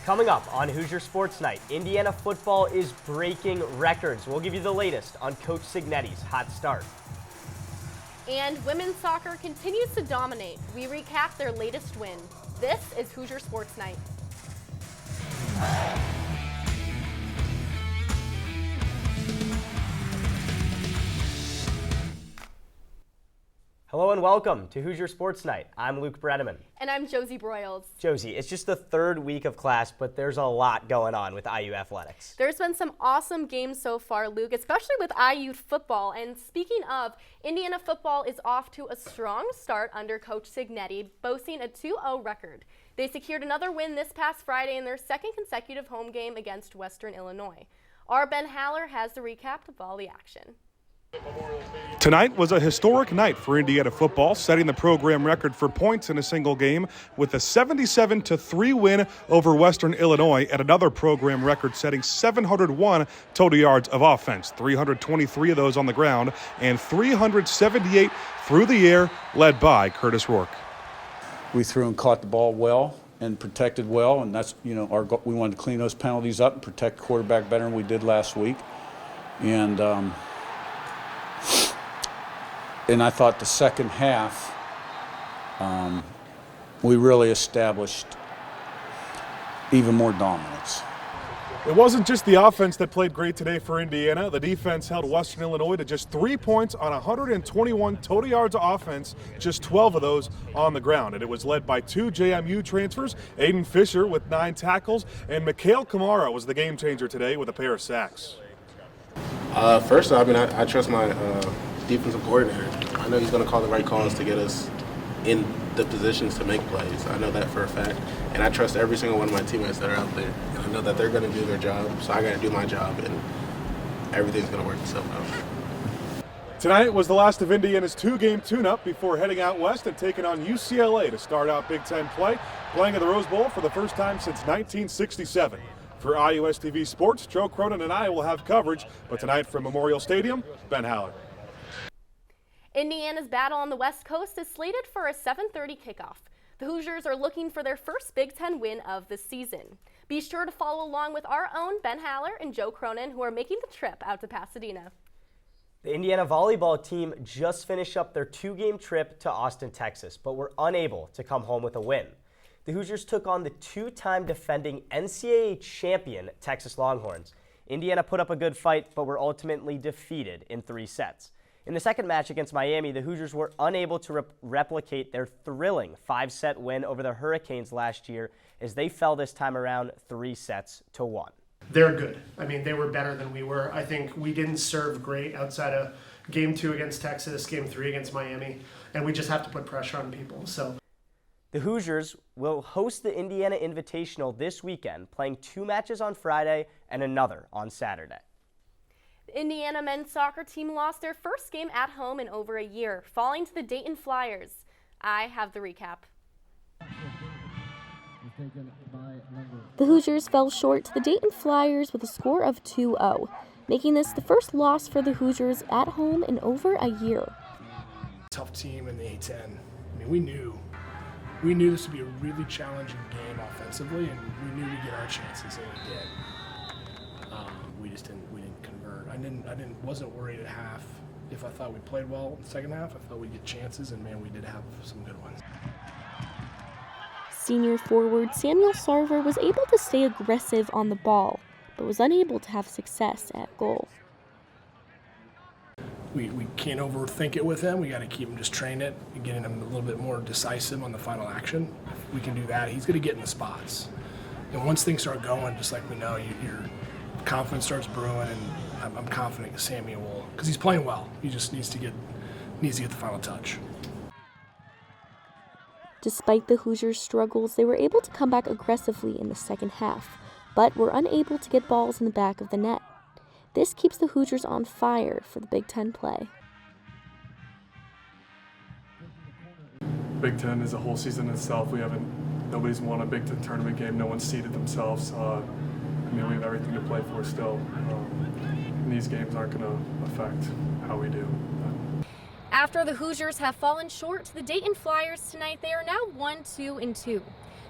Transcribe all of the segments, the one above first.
Coming up on Hoosier Sports Night, Indiana football is breaking records. We'll give you the latest on Coach Cignetti's hot start. And women's soccer continues to dominate. We recap their latest win. This is Hoosier Sports Night. Hello and welcome to Hoosier Sports Night. I'm Luke Brennaman. And I'm Josie Broyles. Josie, it's just the third week of class, but there's a lot going on with IU athletics. There's been some awesome games so far, Luke, especially with IU football. And speaking of, Indiana football is off to a strong start under Coach Cignetti, boasting a 2-0 record. They secured another win this past Friday in their second consecutive home game against Western Illinois. Our Ben Haller has the recap of all the action. Tonight was a historic night for Indiana football, setting the program record for points in a single game with a 77-3 win over Western Illinois and another program record-setting 701 total yards of offense, 323 of those on the ground and 378 through the air, led by Curtis Rourke. We threw and caught the ball well and protected well, and that's, our goal. We wanted to clean those penalties up and protect the quarterback better than we did last week. And I thought the second half, we really established even more dominance. It wasn't just the offense that played great today for Indiana. The defense held Western Illinois to just 3 points on 121 total yards of offense, just 12 of those on the ground. And it was led by 2 JMU transfers, Aiden Fisher with 9 tackles, and Mikhail Kamara was the game changer today with a pair of sacks. First, I trust my defensive coordinator. I know he's going to call the right calls to get us in the positions to make plays. I know that for a fact. And I trust every single one of my teammates that are out there. And I know that they're going to do their job, so I got to do my job, and everything's going to work itself out. Tonight was the last of Indiana's 2-game tune-up before heading out west and taking on UCLA to start out Big Ten play, playing at the Rose Bowl for the first time since 1967. For IUSTV Sports, Joe Cronin and I will have coverage, but tonight from Memorial Stadium, Ben Haller. Indiana's battle on the West Coast is slated for a 7:30 kickoff. The Hoosiers are looking for their first Big Ten win of the season. Be sure to follow along with our own Ben Haller and Joe Cronin, who are making the trip out to Pasadena. The Indiana volleyball team just finished up their 2-game trip to Austin, Texas, but were unable to come home with a win. The Hoosiers took on the 2-time defending NCAA champion Texas Longhorns. Indiana put up a good fight, but were ultimately defeated in 3 sets. In the second match against Miami, the Hoosiers were unable to replicate their thrilling 5-set win over the Hurricanes last year as they fell this time around 3-1. They're good. They were better than we were. I think we didn't serve great outside of Game 2 against Texas, Game 3 against Miami, and we just have to put pressure on people. The Hoosiers will host the Indiana Invitational this weekend, playing 2 matches on Friday and another on Saturday. The Indiana men's soccer team lost their first game at home in over a year, falling to the Dayton Flyers. I have the recap. The Hoosiers fell short to the Dayton Flyers with a score of 2-0, making this the first loss for the Hoosiers at home in over a year. Tough team in the A-10. We knew this would be a really challenging game offensively, and we knew we'd get our chances, and we did. We didn't convert. I wasn't worried at half. If I thought we played well in the second half, I thought we'd get chances, and man, we did have some good ones. Senior forward Samuel Sarver was able to stay aggressive on the ball, but was unable to have success at goal. We can't overthink it with him. We got to keep him just train it and getting him a little bit more decisive on the final action. If we can do that, he's going to get in the spots. And once things start going, just like we know, your confidence starts brewing, and I'm confident that Samuel will, because he's playing well. He just needs to get the final touch. Despite the Hoosiers' struggles, they were able to come back aggressively in the second half, but were unable to get balls in the back of the net. This keeps the Hoosiers on fire for the Big Ten play. Big Ten is a whole season itself. Nobody's won a Big Ten tournament game. No one's seeded themselves. We have everything to play for still. And these games aren't going to affect how we do. After the Hoosiers have fallen short to the Dayton Flyers tonight, they are now 1-2-2.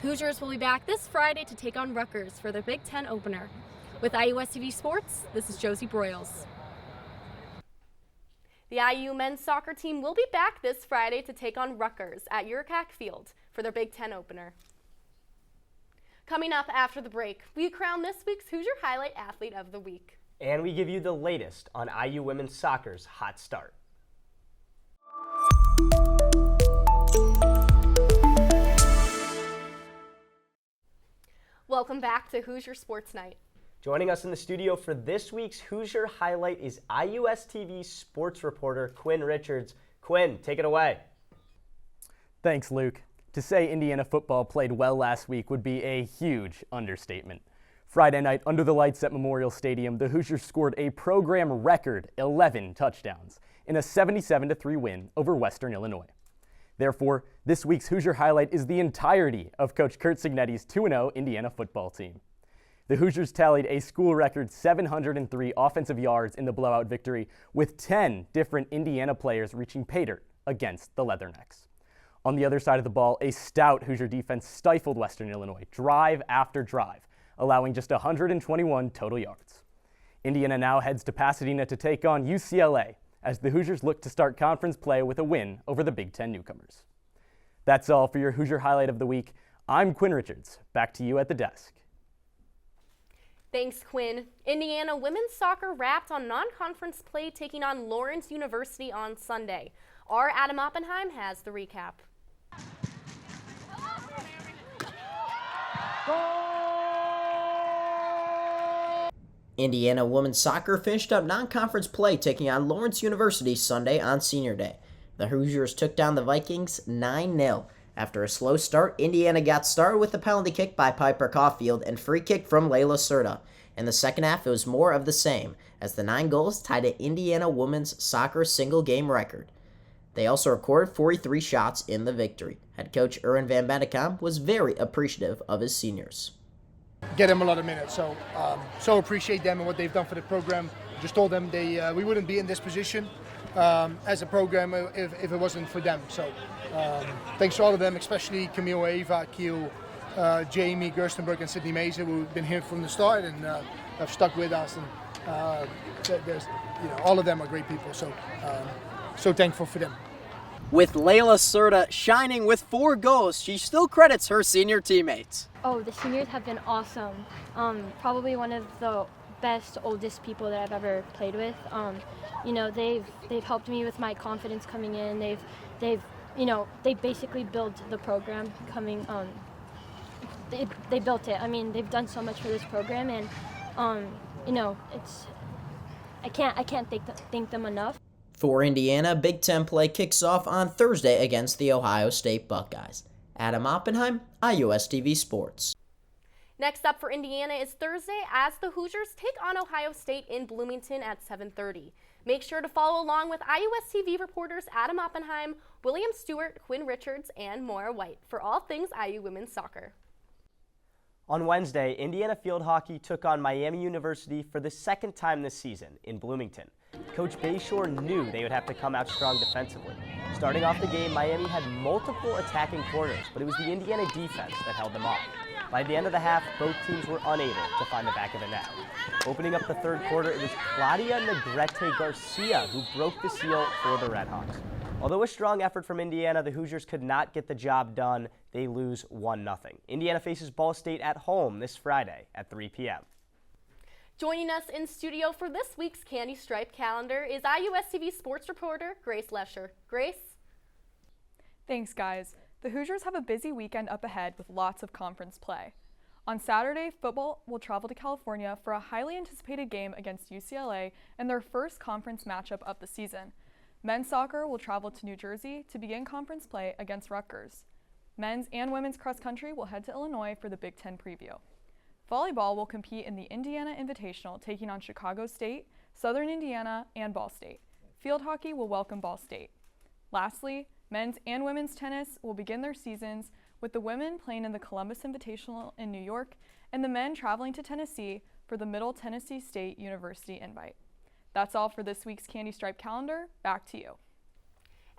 Hoosiers will be back this Friday to take on Rutgers for their Big Ten opener. With IUSTV Sports, this is Josie Broyles. The IU men's soccer team will be back this Friday to take on Rutgers at Yurcak Field for their Big Ten opener. Coming up after the break, we crown this week's Hoosier Highlight Athlete of the Week. And we give you the latest on IU women's soccer's hot start. Welcome back to Hoosier Sports Night. Joining us in the studio for this week's Hoosier Highlight is IUSTV sports reporter Quinn Richards. Quinn, take it away. Thanks, Luke. To say Indiana football played well last week would be a huge understatement. Friday night, under the lights at Memorial Stadium, the Hoosiers scored a program record 11 touchdowns in a 77-3 win over Western Illinois. Therefore, this week's Hoosier Highlight is the entirety of Coach Curt Cignetti's 2-0 Indiana football team. The Hoosiers tallied a school record 703 offensive yards in the blowout victory, with 10 different Indiana players reaching pay dirt against the Leathernecks. On the other side of the ball, a stout Hoosier defense stifled Western Illinois drive after drive, allowing just 121 total yards. Indiana now heads to Pasadena to take on UCLA as the Hoosiers look to start conference play with a win over the Big Ten newcomers. That's all for your Hoosier Highlight of the Week. I'm Quinn Richards. Back to you at the desk. Thanks, Quinn. Indiana women's soccer wrapped on non-conference play taking on Lawrence University on Sunday. Our Adam Oppenheim has the recap. Indiana women's soccer finished up non-conference play taking on Lawrence University Sunday on Senior Day. The Hoosiers took down the Vikings 9-0. After a slow start, Indiana got started with a penalty kick by Piper Caulfield and free kick from Layla Serta. In the second half, it was more of the same, as the 9 goals tied an Indiana women's soccer single-game record. They also recorded 43 shots in the victory. Head coach Erwin van Bennekom was very appreciative of his seniors. Get them a lot of minutes, so appreciate them and what they've done for the program. Just told them we wouldn't be in this position as a program if it wasn't for them. So thanks to all of them, especially Camille, Eva, Kiel, Jamie, Gerstenberg, and Sydney Mason, who've been here from the start and have stuck with us. And all of them are great people. So thankful for them. With Layla Serta shining with 4 goals, she still credits her senior teammates. Oh, the seniors have been awesome. Probably one of the best, oldest people that I've ever played with. They've helped me with my confidence coming in. They basically built the program coming. They built it. I mean, they've done so much for this program, and I can't thank them enough. For Indiana, Big Ten play kicks off on Thursday against the Ohio State Buckeyes. Adam Oppenheim, IUSTV Sports. Next up for Indiana is Thursday as the Hoosiers take on Ohio State in Bloomington at 7:30. Make sure to follow along with IUSTV reporters Adam Oppenheim, William Stewart, Quinn Richards, and Maura White for all things IU women's soccer. On Wednesday, Indiana field hockey took on Miami University for the second time this season in Bloomington. Coach Bayshore knew they would have to come out strong defensively. Starting off the game, Miami had multiple attacking corners, but it was the Indiana defense that held them off. By the end of the half, both teams were unable to find the back of the net. Opening up the third quarter, it was Claudia Negrete Garcia who broke the seal for the Redhawks. Although a strong effort from Indiana, the Hoosiers could not get the job done. They lose 1-0. Indiana faces Ball State at home this Friday at 3 p.m. Joining us in studio for this week's Candy Stripe calendar is IUSTV sports reporter Grace Lesher. Grace? Thanks, guys. The Hoosiers have a busy weekend up ahead with lots of conference play. On Saturday, football will travel to California for a highly anticipated game against UCLA in their first conference matchup of the season. Men's soccer will travel to New Jersey to begin conference play against Rutgers. Men's and women's cross country will head to Illinois for the Big Ten preview. Volleyball will compete in the Indiana Invitational, taking on Chicago State, Southern Indiana, and Ball State. Field hockey will welcome Ball State. Lastly, men's and women's tennis will begin their seasons with the women playing in the Columbus Invitational in New York and the men traveling to Tennessee for the Middle Tennessee State University Invite. That's all for this week's Candy Stripe calendar. Back to you.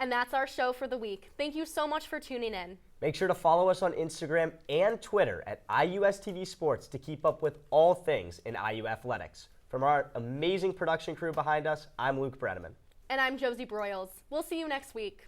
And that's our show for the week. Thank you so much for tuning in. Make sure to follow us on Instagram and Twitter at IUSTV Sports to keep up with all things in IU athletics. From our amazing production crew behind us, I'm Luke Brennaman. And I'm Josie Broyles. We'll see you next week.